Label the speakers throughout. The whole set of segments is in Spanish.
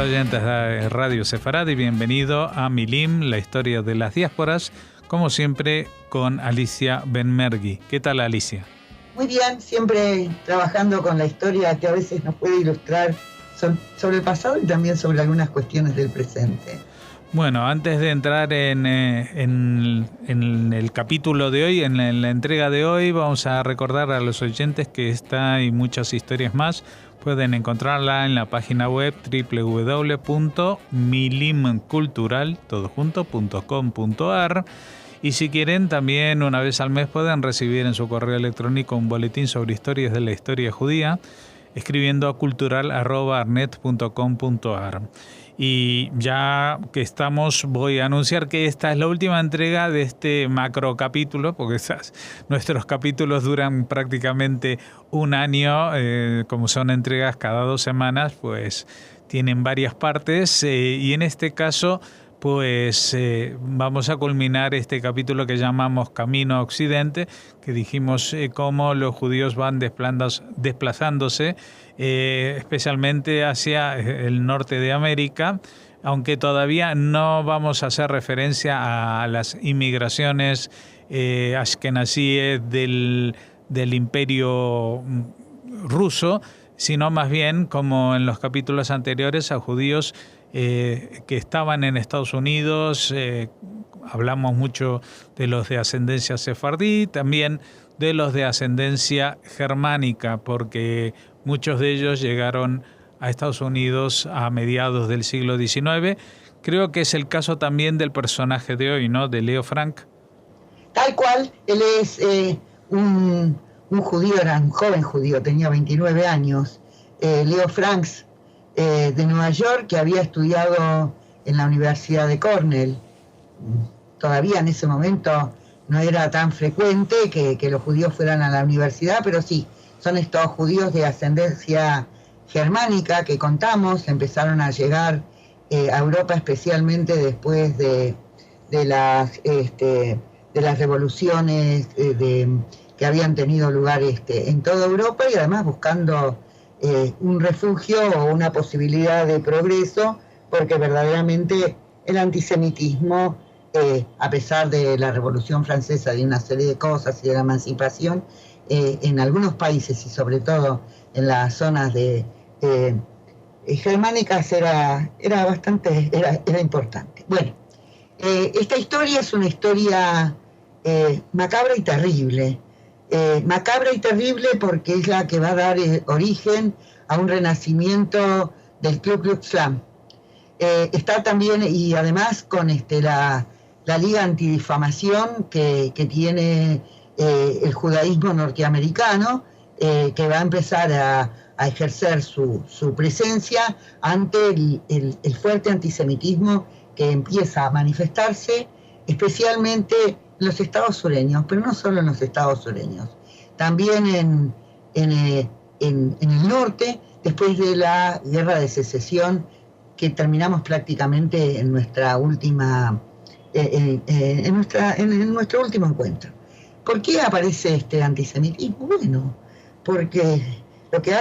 Speaker 1: Hola oyentes de Radio Sefarad y bienvenido a Milim, la historia de las diásporas, como siempre con Alicia Benmergui. ¿Qué tal, Alicia?
Speaker 2: Muy bien, siempre trabajando con la historia que a veces nos puede ilustrar sobre el pasado y también sobre algunas cuestiones del presente.
Speaker 1: Bueno, antes de entrar en el capítulo de hoy, en la entrega de hoy, vamos a recordar a los oyentes que esta y muchas historias más pueden encontrarla en la página web www.milimcultural.com.ar. Y si quieren, también una vez al mes pueden recibir en su correo electrónico un boletín sobre historias de la historia judía, escribiendo a cultural@arnet.com.ar. Y ya que estamos, voy a anunciar que esta es la última entrega de este macro capítulo, porque nuestros capítulos duran prácticamente un año, como son entregas cada 2 semanas, pues tienen varias partes, y en este caso pues vamos a culminar este capítulo que llamamos Camino a Occidente, que dijimos cómo los judíos van desplazándose especialmente hacia el norte de América, aunque todavía no vamos a hacer referencia a las inmigraciones ashkenazíes del Imperio ruso, sino más bien, como en los capítulos anteriores, a judíos que estaban en Estados Unidos. Hablamos mucho de los de ascendencia sefardí, también de los de ascendencia germánica, porque muchos de ellos llegaron a Estados Unidos a mediados del siglo XIX. Creo que es el caso también del personaje de hoy, ¿no? De Leo Frank.
Speaker 2: Tal cual, él es un judío, era un joven judío, tenía 29 años, Leo Franks, de Nueva York, que había estudiado en la Universidad de Cornell. Todavía en ese momento no era tan frecuente que los judíos fueran a la universidad, pero sí, son estos judíos de ascendencia germánica que contamos, empezaron a llegar a Europa especialmente después de las revoluciones que habían tenido lugar en toda Europa, y además buscando un refugio o una posibilidad de progreso, porque verdaderamente el antisemitismo, a pesar de la Revolución Francesa, de una serie de cosas y de la emancipación, en algunos países y sobre todo en las zonas germánicas era importante. Bueno, esta historia es una historia macabra y terrible. Macabra y terrible porque es la que va a dar origen a un renacimiento del Ku Klux Klan. Está también, y además con la Liga Antidifamación que tiene el judaísmo norteamericano, que va a empezar a ejercer su presencia ante el fuerte antisemitismo que empieza a manifestarse, especialmente en los estados sureños, pero no solo en los estados sureños, también en el norte, después de la Guerra de Secesión, que terminamos prácticamente en nuestro último encuentro. ¿Por qué aparece este antisemitismo? Bueno, porque lo que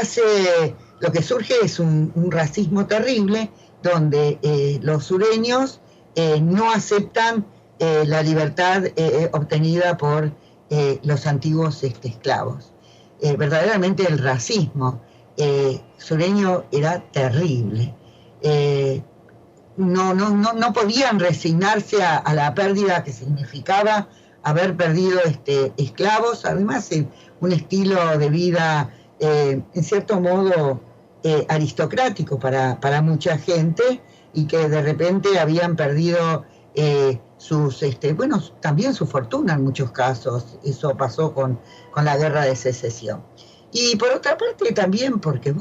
Speaker 2: surge es un racismo terrible, donde los sureños no aceptan la libertad obtenida por los antiguos esclavos. Verdaderamente el racismo sureño era terrible. No podían resignarse a la pérdida que significaba haber perdido esclavos, además un estilo de vida en cierto modo aristocrático para mucha gente, y que de repente habían perdido también su fortuna en muchos casos. Eso pasó con la Guerra de Secesión. Y por otra parte también porque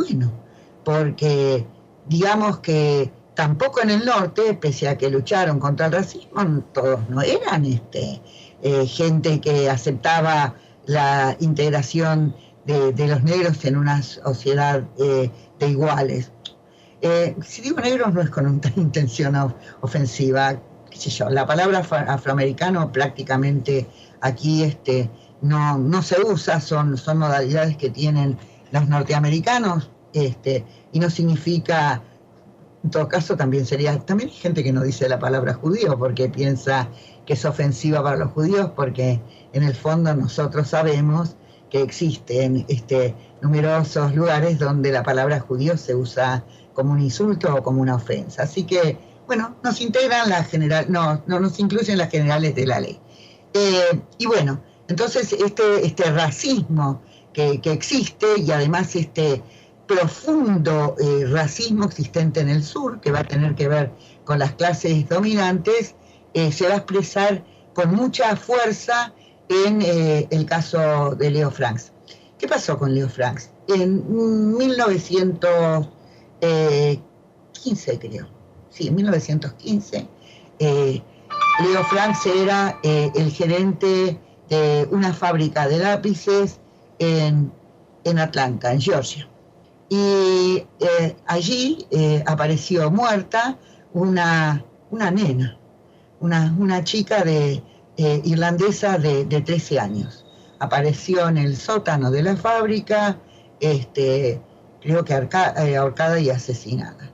Speaker 2: digamos que tampoco en el norte, pese a que lucharon contra el racismo, todos no eran gente que aceptaba la integración de los negros en una sociedad de iguales. Si digo negros no es con una intención ofensiva, qué sé yo, la palabra afroamericano prácticamente aquí no se usa, son modalidades que tienen los norteamericanos, y no significa En todo caso, también hay gente que no dice la palabra judío porque piensa que es ofensiva para los judíos, porque en el fondo nosotros sabemos que existen numerosos lugares donde la palabra judío se usa como un insulto o como una ofensa. Así que, bueno, nos integran no nos incluyen las generales de la ley. Y bueno, entonces este racismo que existe, y además este profundo racismo existente en el sur, que va a tener que ver con las clases dominantes, se va a expresar con mucha fuerza en el caso de Leo Franks. ¿Qué pasó con Leo Franks? En 1915, creo. Sí, en 1915, Leo Franks era el gerente de una fábrica de lápices en Atlanta, en Georgia. Y allí apareció muerta una nena, una chica irlandesa de 13 años. Apareció en el sótano de la fábrica, creo que ahorcada y asesinada.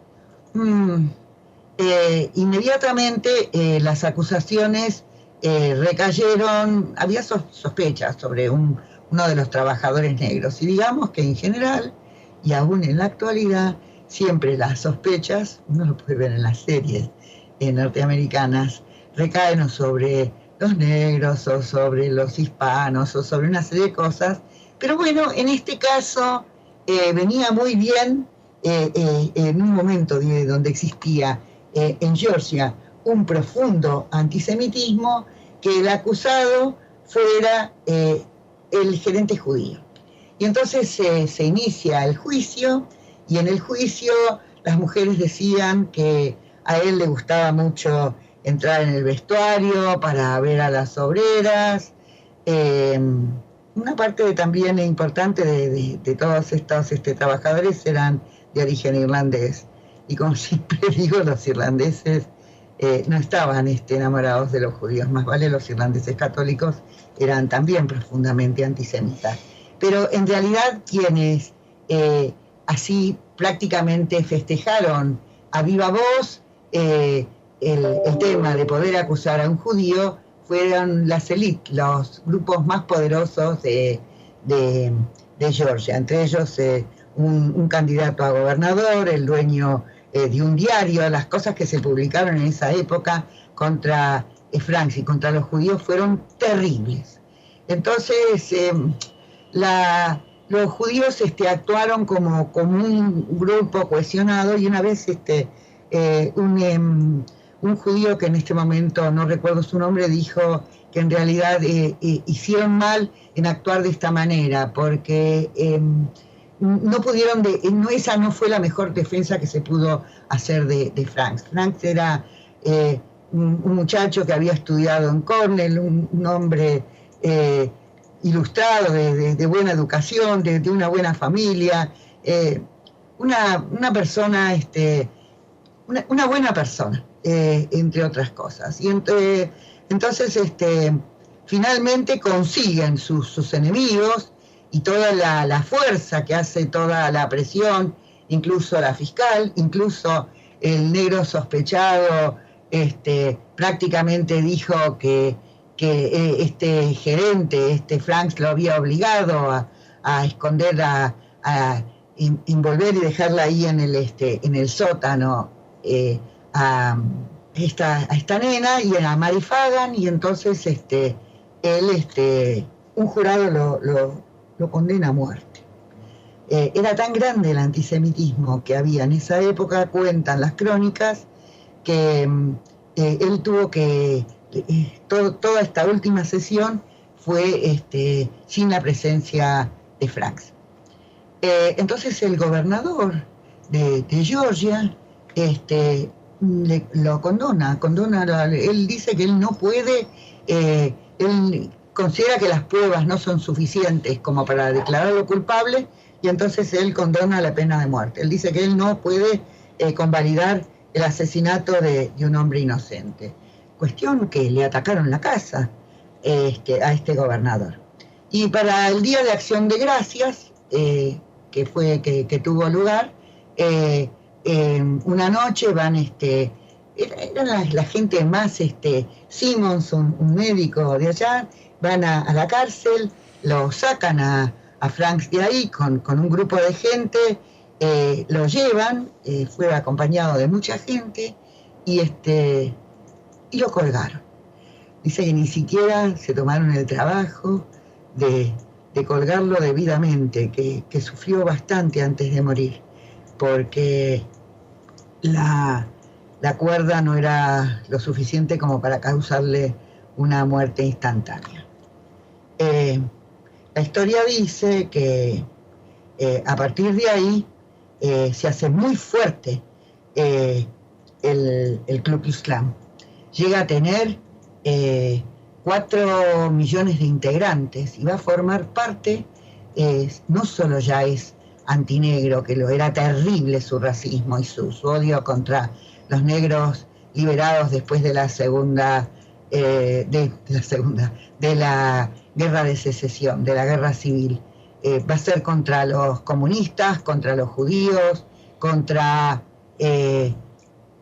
Speaker 2: Inmediatamente las acusaciones recayeron, había sospechas sobre uno de los trabajadores negros, y digamos que en general, y aún en la actualidad, siempre las sospechas, uno lo puede ver en las series norteamericanas, recaen o sobre los negros o sobre los hispanos o sobre una serie de cosas, pero bueno, en este caso venía muy bien en un momento donde existía en Georgia un profundo antisemitismo, que el acusado fuera el gerente judío. Y entonces se inicia el juicio, y en el juicio las mujeres decían que a él le gustaba mucho entrar en el vestuario para ver a las obreras. Una parte también importante de todos estos trabajadores eran de origen irlandés. Y como siempre digo, los irlandeses no estaban enamorados de los judíos, más vale los irlandeses católicos eran también profundamente antisemitas. Pero en realidad quienes así prácticamente festejaron a viva voz el tema de poder acusar a un judío fueron las élites, los grupos más poderosos de Georgia, entre ellos un candidato a gobernador, el dueño de un diario. Las cosas que se publicaron en esa época contra Franks y contra los judíos fueron terribles. Entonces los judíos actuaron como un grupo cohesionado, y una vez un judío que en este momento no recuerdo su nombre dijo que en realidad hicieron mal en actuar de esta manera, porque no pudieron, esa no fue la mejor defensa que se pudo hacer de Franks. Franks era un muchacho que había estudiado en Cornell, un hombre ilustrado, de buena educación, de una buena familia, una persona, una buena persona, entre otras cosas. Y entonces finalmente consiguen sus enemigos, y toda la fuerza que hace toda la presión, incluso la fiscal, incluso el negro sospechado, prácticamente dijo que este gerente, Franks, lo había obligado a esconder, a envolver y dejarla ahí en el sótano a esta nena y a Mary Fagan, y entonces él, un jurado lo condena a muerte. Era tan grande el antisemitismo que había en esa época, cuentan las crónicas, que él tuvo que toda esta última sesión fue sin la presencia de Franks. Entonces el gobernador de Georgia lo condona, él dice que él no puede, él considera que las pruebas no son suficientes como para declararlo culpable, y entonces él condona la pena de muerte. Él dice que él no puede convalidar el asesinato de un hombre inocente. Cuestión que le atacaron la casa a este gobernador. Y para el Día de Acción de Gracias, que tuvo lugar, una noche van, eran la gente más, Simmons, un médico de allá, van a la cárcel, lo sacan a Franks de ahí con un grupo de gente, lo llevan, fue acompañado de mucha gente, y lo colgaron. Dice que ni siquiera se tomaron el trabajo de colgarlo debidamente, que sufrió bastante antes de morir, porque la cuerda no era lo suficiente como para causarle una muerte instantánea. La historia dice que a partir de ahí se hace muy fuerte el Ku Klux Klan. Llega a tener 4 millones de integrantes y va a formar parte, no solo ya es antinegro, que lo era terrible su racismo y su odio contra los negros liberados después de la guerra de secesión, de la guerra civil. Va a ser contra los comunistas, contra los judíos, contra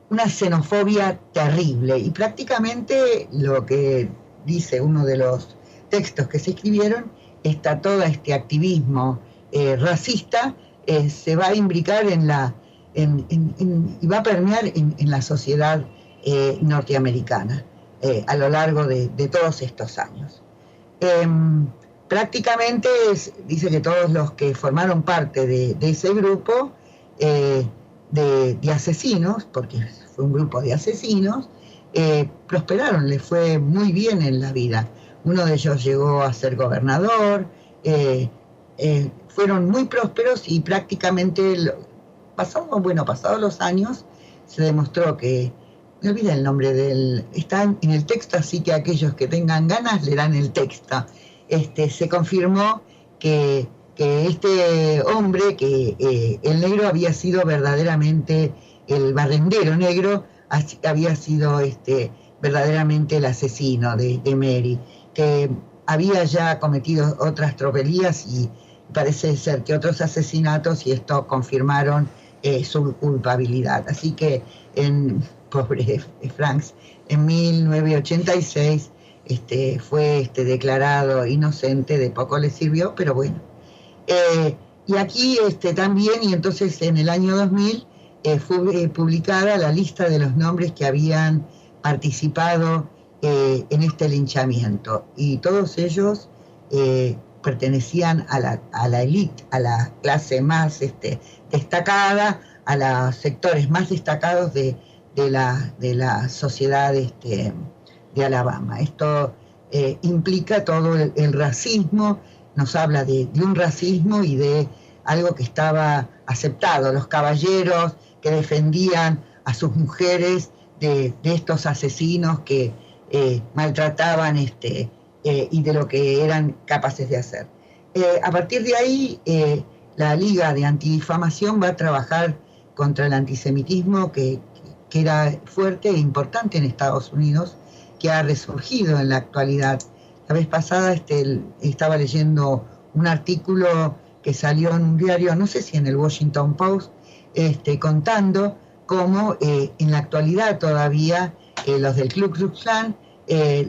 Speaker 2: una xenofobia terrible. Y prácticamente lo que dice uno de los textos que se escribieron, está todo este activismo racista, se va a imbricar y va a permear en la sociedad norteamericana a lo largo de todos estos años. Prácticamente dice que todos los que formaron parte de ese grupo de asesinos, porque fue un grupo de asesinos, prosperaron, les fue muy bien en la vida. Uno de ellos llegó a ser gobernador, fueron muy prósperos y prácticamente, pasados los años, se demostró que, me olvidé el nombre está en el texto, así que aquellos que tengan ganas leerán el texto. Se confirmó que este hombre, que el negro había sido verdaderamente, el barrendero negro había sido verdaderamente el asesino de Mary, que había ya cometido otras tropelías y parece ser que otros asesinatos, y esto confirmaron su culpabilidad. Así que, pobre Franks, en 1986 fue declarado inocente, de poco le sirvió, pero bueno. Y aquí también, y entonces en el año 2000 fue publicada la lista de los nombres que habían participado en este linchamiento, y todos ellos pertenecían a la élite, a la clase más destacada, a los sectores más destacados de la sociedad de Alabama. Esto implica todo el racismo, nos habla de un racismo y de algo que estaba aceptado, los caballeros que defendían a sus mujeres de estos asesinos que maltrataban y de lo que eran capaces de hacer. A partir de ahí, la Liga de Antidifamación va a trabajar contra el antisemitismo que era fuerte e importante en Estados Unidos, que ha resurgido en la actualidad. La vez pasada estaba leyendo un artículo que salió en un diario, no sé si en el Washington Post, contando cómo en la actualidad todavía los del Ku Klux Klan,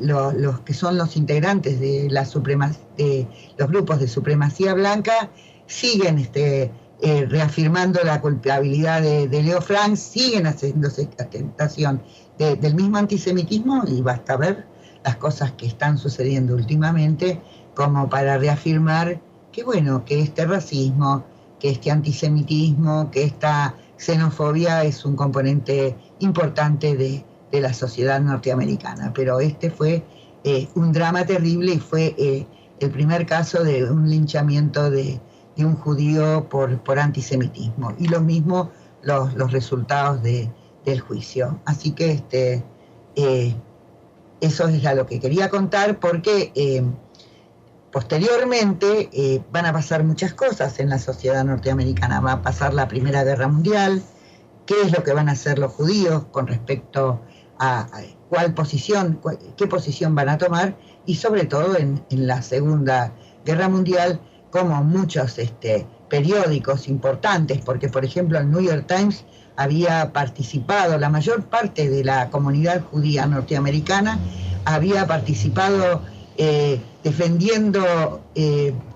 Speaker 2: los que son los integrantes de los grupos de supremacía blanca, siguen reafirmando la culpabilidad de Leo Franks, siguen haciéndose tentación del mismo antisemitismo, y basta ver las cosas que están sucediendo últimamente como para reafirmar que, bueno, que este racismo, que este antisemitismo, que esta xenofobia es un componente importante de la sociedad norteamericana. Pero fue un drama terrible, y fue el primer caso de un linchamiento de un judío por antisemitismo, y lo mismo los resultados del juicio. Así que eso es lo que quería contar, porque posteriormente van a pasar muchas cosas en la sociedad norteamericana. Va a pasar la Primera Guerra Mundial. ¿Qué es lo que van a hacer los judíos con respecto a qué posición van a tomar? Y sobre todo en la Segunda Guerra Mundial, como muchos periódicos importantes, porque por ejemplo el New York Times había participado, la mayor parte de la comunidad judía norteamericana había participado defendiendo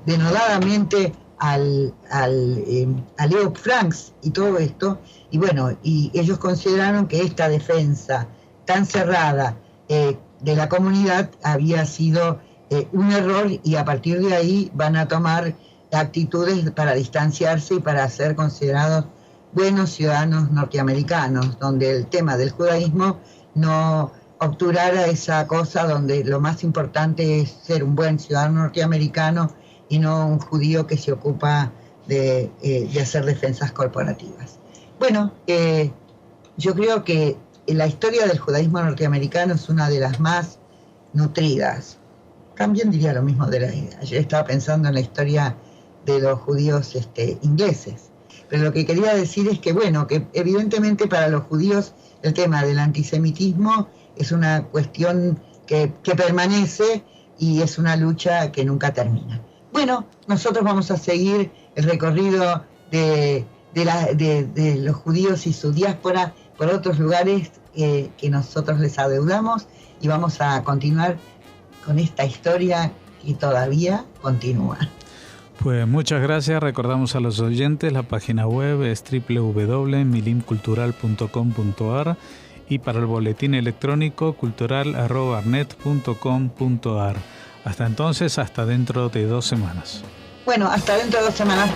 Speaker 2: denodadamente a Leo Franks y todo esto, y bueno, y ellos consideraron que esta defensa tan cerrada de la comunidad había sido un error, y a partir de ahí van a tomar actitudes para distanciarse y para ser considerados buenos ciudadanos norteamericanos, donde el tema del judaísmo no obturara esa cosa donde lo más importante es ser un buen ciudadano norteamericano y no un judío que se ocupa de hacer defensas corporativas. Bueno, yo creo que la historia del judaísmo norteamericano es una de las más nutridas. También diría lo mismo yo estaba pensando en la historia de los judíos ingleses. Pero lo que quería decir es que, bueno, que evidentemente para los judíos el tema del antisemitismo es una cuestión que permanece y es una lucha que nunca termina. Bueno, nosotros vamos a seguir el recorrido de los judíos y su diáspora por otros lugares que nosotros les adeudamos, y vamos a continuar con esta historia que todavía continúa.
Speaker 1: Pues muchas gracias. Recordamos a los oyentes, la página web es www.milimcultural.com.ar y para el boletín electrónico cultural@arnet.com.ar. Hasta entonces, hasta dentro de 2 semanas.
Speaker 2: Bueno, hasta dentro de 2 semanas.